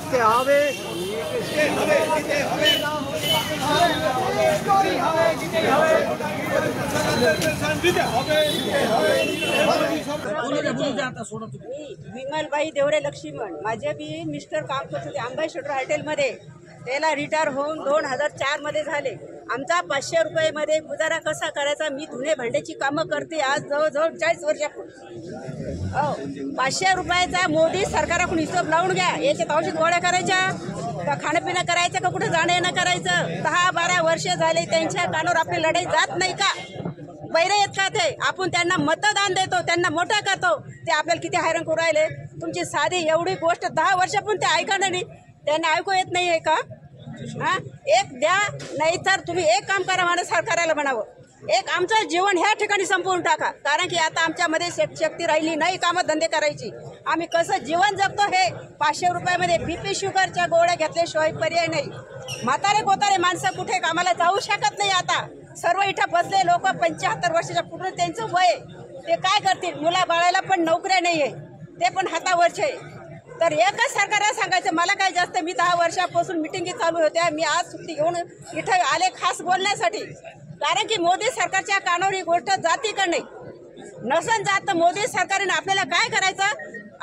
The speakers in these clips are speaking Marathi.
इसके हवे विमलबाई देवरे लक्ष्मण माझे बी मिस्टर काम करत होते अंबासिडर हॉटेलमध्ये. त्याला रिटायर होऊन 2004 मध्ये झाले. आमचा 500 रुपयामध्ये गुजारा कसा करायचा. मी धुणे भांड्याची कामं करते आज जवळजवळ 40 वर्षापूर्वी. हो, 500 रुपयाचा मोदी सरकाराकडून हिशोब लावून घ्या. याच्या औषध गोळ्या करायच्या का खाणंपिणं करायचं का कुठं जाणं येणं करायचं. 10-12 वर्ष झाले त्यांच्या कानावर आपली लढाई जात नाही का. बैरे येत का ते. आपण त्यांना मतदान देतो, त्यांना मोठा करतो. ते आपल्याला किती हैराण करू राहिले. तुमची साधी एवढी गोष्ट 10 वर्षापूर्वी ते ऐका नाही. त्यांना ऐकू येत नाही आहे का. हां, एक द्या नाही तर तुम्ही एक काम करा. मला सरकारला म्हणावं एक आमचं जीवन ह्या ठिकाणी संपवून टाका. कारण की आता आमच्यामध्ये शक्ती राहिली नाही कामं धंदे करायची. आम्ही कसं जीवन जगतो हे 500 रुपयामध्ये BP शुगरच्या गोळ्या घेतल्याशिवाय पर्याय नाही. म्हातारे कोतारे माणसं कुठे कामाला जाऊ शकत नाही. आता सर्व इथं बसले लोक 75 वर्षाच्या पूर्ण त्यांचं वय. ते काय करतील. मुला बाळाला पण नोकऱ्या नाही आहे, ते पण हातावरचे. तर एकच सरकारला सांगायचं मला काय जास्त. मी 10 वर्षापासून मिटिंगी चालू होत्या. मी आज सुट्टी घेऊन इथं आले खास बोलण्यासाठी. कारण की मोदी सरकारच्या कानावर ही गोष्ट जाती का नाही. नसन जात तर मोदी सरकारने आपल्याला काय करायचं.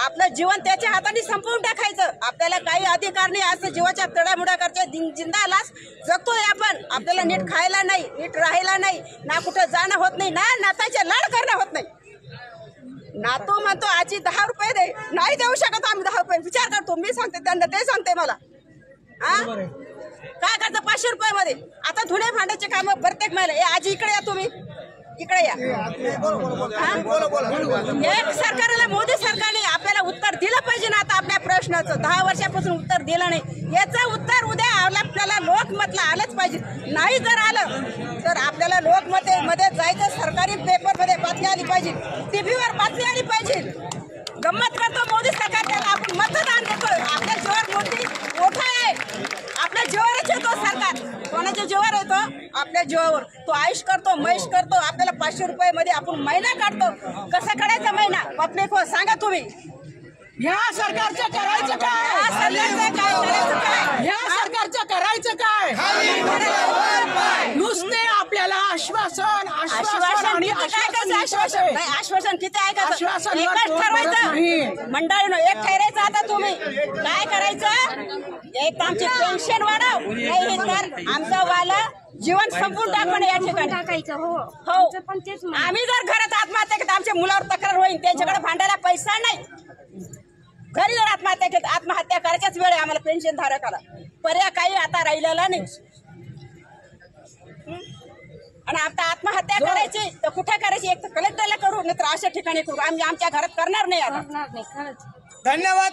आपलं जीवन त्याच्या हाताने संपवून टाकायचं. आपल्याला काही अधिकार नाही. असं जीवाच्या तडामुडा करते जिंदा लाच जगतोय आपण. आपल्याला नीट खायला नाही, नीट राहायला नाही, ना कुठं जाणं होत नाही, ना नाताचे लाड करणं होत नाही. नातू म्हणतो आजी 10 रुपये दे, नाही देऊ शकत आम्ही 10 रुपये. विचार करतो मी सांगते त्यांना, ते सांगते मला. काय करतं 500 रुपयामध्ये. आता धुणे भांड्याचे काम प्रत्येक महिला. आजी इकडे या, तुम्ही इकडे या. एक सरकारला मोदी सरकारने आपल्याला उत्तर दिलं पाहिजे ना. आता आपल्या प्रश्नाचं 10 वर्षापासून उत्तर दिलं नाही. याचं उत्तर उद्या आपल्याला लोकमतला आलंच पाहिजे. नाही जर आलं तर आपल्याला लोकमतमध्ये जायचं. सरकारी पेपरमध्ये बातमी आली पाहिजे, TV वर बातमी आली पाहिजे. गंमत करतो मोदी सरकार, त्याला आपण मतदान देतो. आपल्या जीवावर मोठा आहे. आपल्या जीवावरच येतो सरकार. कोणाच्या जीवावर येतो. आपल्या जीवावर. तो आयुष करतो, मैश करतो. आपल्याला 500 रुपयामध्ये आपण महिना काढतो. कसा काढायचा महिना पब्लिक हो सांगा तुम्ही. या सरकारचं करायचं काय. या सरकारचं करायचं काय. नुसते आपल्याला आश्वासन आणि आश्वासन किती ऐकायचं. एकच ठरवायचं मंडळीनं, एक ठरायचं. आता तुम्ही काय करायचं. एक आमची पेन्शन वाढव, नाही तर आमचं वाला जीवन संपून टाकणं या ठिकाणी टाकायचं. हो, आम्ही जर घरात आत्महत्या केली आमच्या मुलावर तक्रार होईल. त्यांच्याकडे भांडायला पैसा नाही. घरी जर आत्महत्या केली आत्महत्या करायच्याच वेळ आम्हाला पेन्शन धारकाला पर्याय काही आता राहिलेला नाही. आणि आता आत्महत्या करायची तर कुठे करायची. एक तर कलेक्टरला करू, नाही तर अशा ठिकाणी करू. आम्ही आमच्या घरात करणार नाही. आता धन्यवाद.